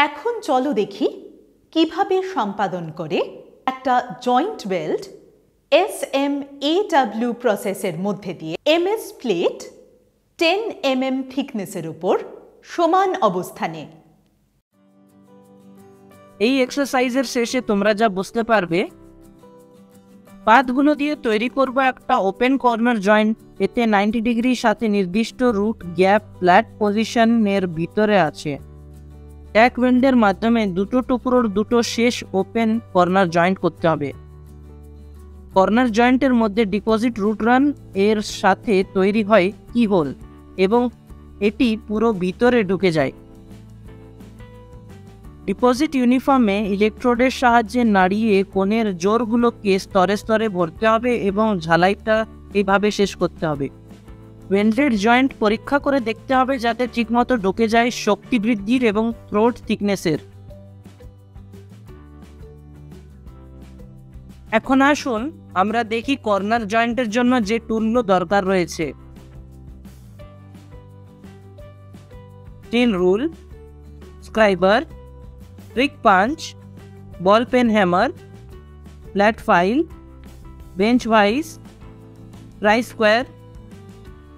এখন চলো দেখি কিভাবে সম্পাদন করে একটা জয়েন্ট ওয়েল্ড SMAW প্রসেসের মধ্যে দিয়ে MS প্লেট 10 mm থিকনেসের উপর সমান অবস্থানে। এই এক্সারসাইজের শেষে তোমরা যা বুঝতে পারবে, পাতগুলো দিয়ে তৈরি করব একটা ওপেন কর্নার জয়েন্ট। এতে 90 ডিগ্রির সাথে নির্দিষ্ট রুট গ্যাপ ফ্ল্যাট পজিশনের ভিতরে আছে। ট্যাক ওয়েল্ডের মাধ্যমে দুটো টুকরোর দুটো শেষ ওপেন কর্নার জয়েন্ট করতে হবে। কর্নার জয়েন্টের মধ্যে ডিপোজিট রুট রান এর সাথে তৈরি হয় কি হোল এবং এটি পুরো ভিতরে ঢুকে যায়। ডিপোজিট ইউনিফর্মে ইলেকট্রোডের সাহায্যে নাড়িয়ে কোণের জোরগুলোকে স্তরে স্তরে ভরতে হবে এবং ঝালাইটা এইভাবে শেষ করতে হবে। ওয়েল্ডেড জয়েন্ট পরীক্ষা করে দেখতে হবে যাতে ঠিকমতো ঢুকে যায় শক্তি বৃদ্ধির এবং থ্রোট থিকনেসের। এখন আসুন আমরা দেখি কর্নার জয়েন্টের জন্য যে টুলগুলো দরকার রয়েছে। Steel rule, scriber, prick punch, ball peen hammer, flat file, bench vice, try square,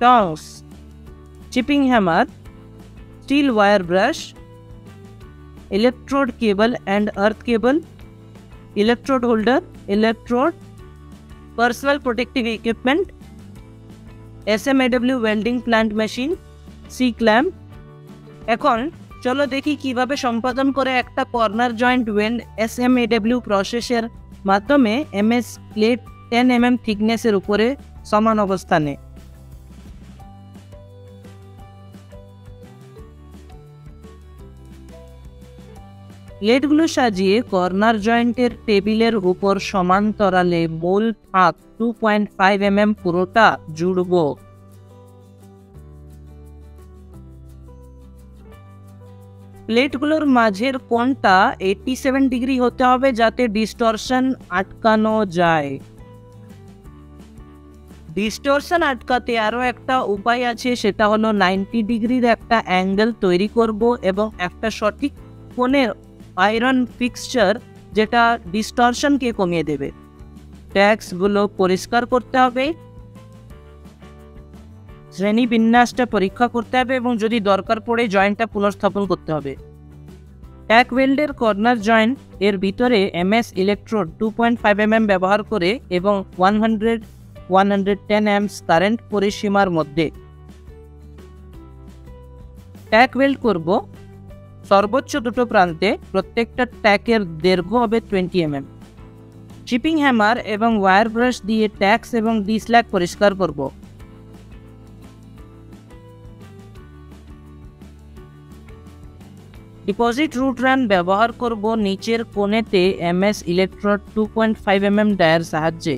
tongs, chipping hammer, steel wire brush, electrode cable and earth cable, electrode holder, electrode, personal protective equipment, SMAW welding plant machine, C-clamp। এখন চলো দেখি কিভাবে সম্পাদন করে একটা corner joint well SMAW প্রসেসের মাধ্যমে MS plate 10 mm থিকনেসের উপরে সমান অবস্থানে। প্লেটগুলো সাজিয়ে কর্নার জয়েন্টের টেবিলের উপর সমান্তরালে মূল ফাঁক 2.5 mm পুরোটা জুড়ব। প্লেটগুলোর মাঝের কোণটা 87 ডিগ্রি হতে হবে যাতে ডিস্টরশন আটকানো যায়। ডিস্টরশন আটকাতে আরও একটা উপায় আছে, সেটা হলো 90 ডিগ্রির একটা অ্যাঙ্গেল তৈরি করব এবং একটা সঠিক কোণের আয়রন ফিক্সচার যেটা ডিস্টরশনকে কমিয়ে দেবে। ট্যাক্সগুলো পরিষ্কার করতে হবে, শ্রেণী বিন্যাসটা পরীক্ষা করতে হবে এবং যদি দরকার পড়ে জয়েন্টটা পুনর্স্থাপন করতে হবে। ট্যাক ওয়েল্ডের কর্নার জয়েন্ট এর ভিতরে MS ইলেকট্রোড 2.5 mm ব্যবহার করে এবং 110 amps কারেন্ট পরিসীমার মধ্যে ট্যাক ওয়েল্ড করব। সর্বোচ্চ দুটো প্রান্তে প্রত্যেকটা ট্যাকের দৈর্ঘ্য হবে 20 mm। চিপিং হ্যামার এবং ওয়্যার ব্রাশ দিয়ে ট্যাক্স এবং ডিস্ল্যাগ পরিষ্কার করব। ডিপোজিট রুট রান ব্যবহার করব নিচের কোণেতে MS ইলেকট্রোড 2.5 mm ডায়ার সাহায্যে,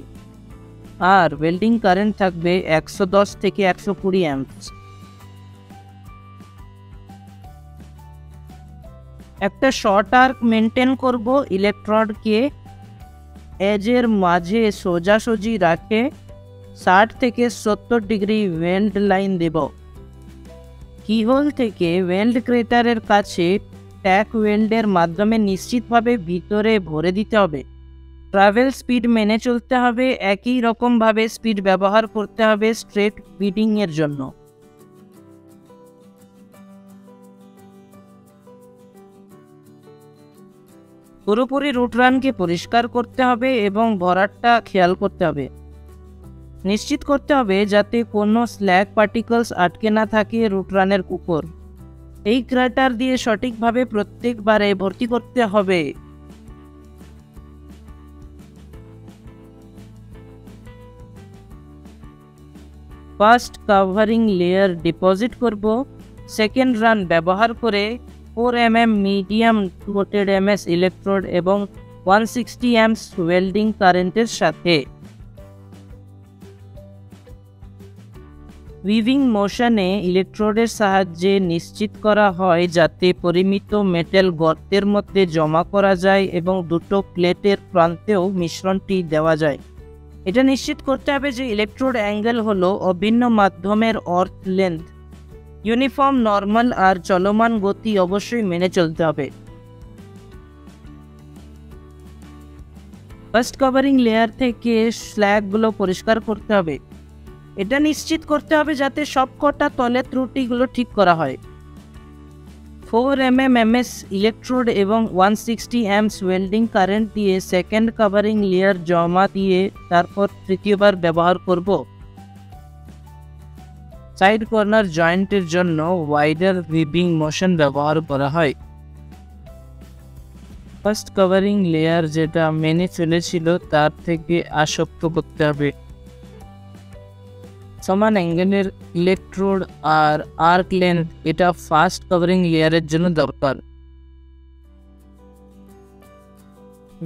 আর ওয়েল্ডিং কারেন্ট থাকবে 110 থেকে 120 amps। একটা শর্ট আর্ক মেনটেন করব, ইলেকট্রোডকে এজের মাঝে সোজাসুজি রাখে 60 থেকে 70 ডিগ্রি ওয়েল্ড লাইন দেব। কিহোল থেকে ওয়েল্ড ক্রেটারের কাছে ট্যাক ওয়েল্ডের মাধ্যমে নিশ্চিতভাবে ভিতরে ভরে দিতে হবে। ট্রাভেল স্পিড মেনে চলতে হবে, একই রকমভাবে স্পিড ব্যবহার করতে হবে স্ট্রেট ফিটিং এর জন্য। পুরোপুরি রুট রানকে পরিষ্কার করতে হবে এবং ভরাটটা খেয়াল করতে হবে। নিশ্চিত করতে হবে যাতে কোনো স্ল্যাগ পার্টিকলস আটকে না থাকে রুট রানের উপর। এই ক্রাটার দিয়ে সঠিকভাবে প্রত্যেকবারে ভর্তি করতে হবে। ফার্স্ট কাভারিং লেয়ার ডিপোজিট করব। সেকেন্ড রান ব্যবহার করে 4 mm medium coated MS electrode এবং 160 amps ওয়েল্ডিং কারেন্টের সাথে উইভিং মোশনে ইলেকট্রোডের সাহায্যে নিশ্চিত করা হয় যাতে পরিমিত মেটাল গর্তের মধ্যে জমা করা যায় এবং দুটো প্লেটের প্রান্তেও মিশ্রণটি দেওয়া যায়। এটা নিশ্চিত করতে হবে যে ইলেকট্রোড অ্যাঙ্গেল হলো অভিন্ন মাধ্যমের অর্থ লেন্থ। ইউনিফর্ম, নর্মাল আর চলমান গতি অবশ্যই মেনে চলতে হবে। ফার্স্ট কভারিং লেয়ার থেকে স্ল্যাগগুলো পরিষ্কার করতে হবে। এটা নিশ্চিত করতে হবে যাতে সবকটা তলের ত্রুটিগুলো ঠিক করা হয়। 4 mm MS ইলেকট্রোড এবং 160 amps ওয়েল্ডিং কারেন্ট দিয়ে সেকেন্ড কভারিং লেয়ার জমা দিয়ে তারপর তৃতীয়বার ব্যবহার করব। সাইড কর্নার জয়েন্টের জন্য ওয়াইডার রিবিং মোশন ব্যবহার করা হয়। ফার্স্ট কভারিং লেয়ার যেটা মেনে চলেছিল তার থেকে আসক্ত করতে হবে। সমান অ্যাঙ্গেলের ইলেকট্রোড আর আর্ক লেন্থ এটা ফার্স্ট কভারিং লেয়ারের জন্য দরকার।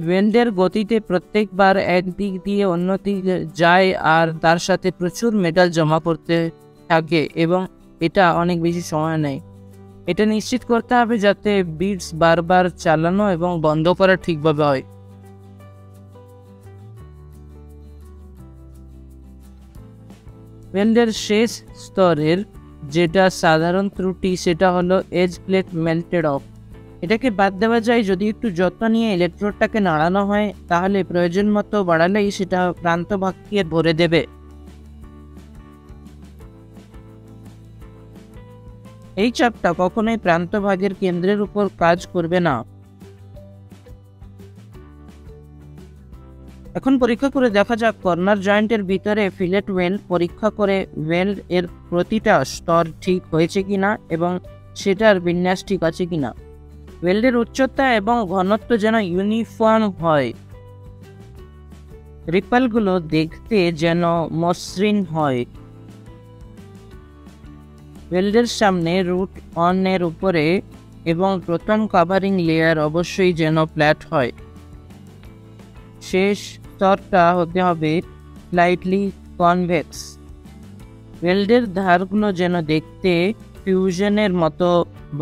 ওয়েল্ডের গতিতে প্রত্যেকবার একদিক দিয়ে অন্য দিকে যায় আর তার সাথে প্রচুর মেটাল জমা করতে থাকে এবং এটা অনেক বেশি সময় নেয়। এটা নিশ্চিত করতে হবে যাতে বিটস বারবার চালানো এবং বন্ধ করা ঠিকভাবে হয়। ওয়েল্ডের শেষ স্তরের যেটা সাধারণ ত্রুটি সেটা হলো এজ প্লেট মেল্টেড অফ। এটাকে বাদ দেওয়া যায় যদি একটু যত্ন নিয়ে ইলেকট্রোডটাকে নাড়ানো হয়, তাহলে প্রয়োজন মতো বাড়ালেই সেটা প্রান্ত ভাগকে ভরে দেবে। এই চাপটা কখনোই প্রান্ত ভাগের কেন্দ্রের উপর কাজ করবে না। এখন পরীক্ষা করে দেখা যাক কর্নার জয়েন্টের ভিতরে ফিলেট ওয়েল্ড পরীক্ষা করে ওয়েল্ড এর প্রতিটা স্তর ঠিক হয়েছে কিনা এবং সেটার বিন্যাস ঠিক আছে কিনা। ওয়েল্ডের উচ্চতা এবং ঘনত্ব যেন ইউনিফর্ম হয়, রিপলগুলো দেখতে যেন মসৃণ হয়। ওয়েল্ডের সামনে রুট অন এর উপরে এবং প্রথম কভারিং লেয়ার অবশ্যই যেন ফ্ল্যাট হয়। শেষ স্তরটা হতে হবে স্লাইটলি কনভেক্স। ওয়েল্ডের ধারগুলো যেন দেখতে ফিউশনের মতো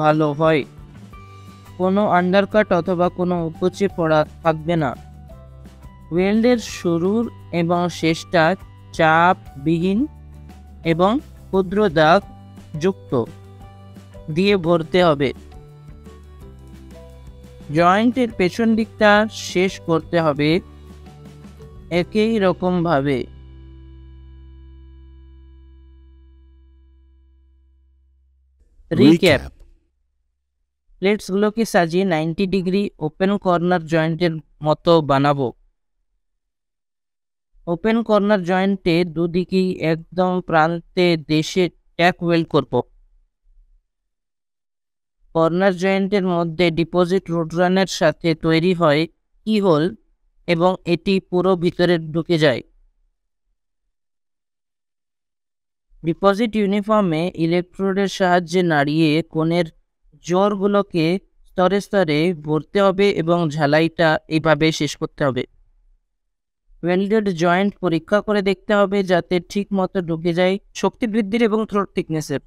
ভালো হয়, কোনো আন্ডারকাট অথবা কোনো উপচে পড়া থাকবে না। ওয়েল্ডের শুরুর এবং শেষটা চাপবিহীন এবং ক্ষুদ্র দাগ যুক্ত দিয়ে ভরতে হবে। জয়েন্টের পেছন দিকটা শেষ করতে হবে একই রকম ভাবে। রিক্যাপ, প্লেটসগুলোকে সাজিয়ে 90 ডিগ্রি ওপেন কর্নার জয়েন্টের মতো বানাবো। ওপেন কর্নার জয়েন্টে দুদিকেই একদম প্রান্তে দেশে ট্যাক ওয়েল্ড করব। কর্নার জয়েন্টের মধ্যে ডিপোজিট রোডরানের সাথে তৈরি হয় কি হোল এবং এটি পুরো ভিতরে ঢুকে যায়। ডিপোজিট ইউনিফর্মে ইলেকট্রোডের সাহায্যে নাড়িয়ে কোণের জোরগুলোকে স্তরে স্তরে ভরতে হবে এবং ঝালাইটা এইভাবে শেষ করতে হবে। ওয়েল্ডেড জয়েন্ট পরীক্ষা করে দেখতে হবে যাতে ঠিক মতো ঢুকে যায় শক্তি বৃদ্ধির এবং থ্রোট থিকনেসের।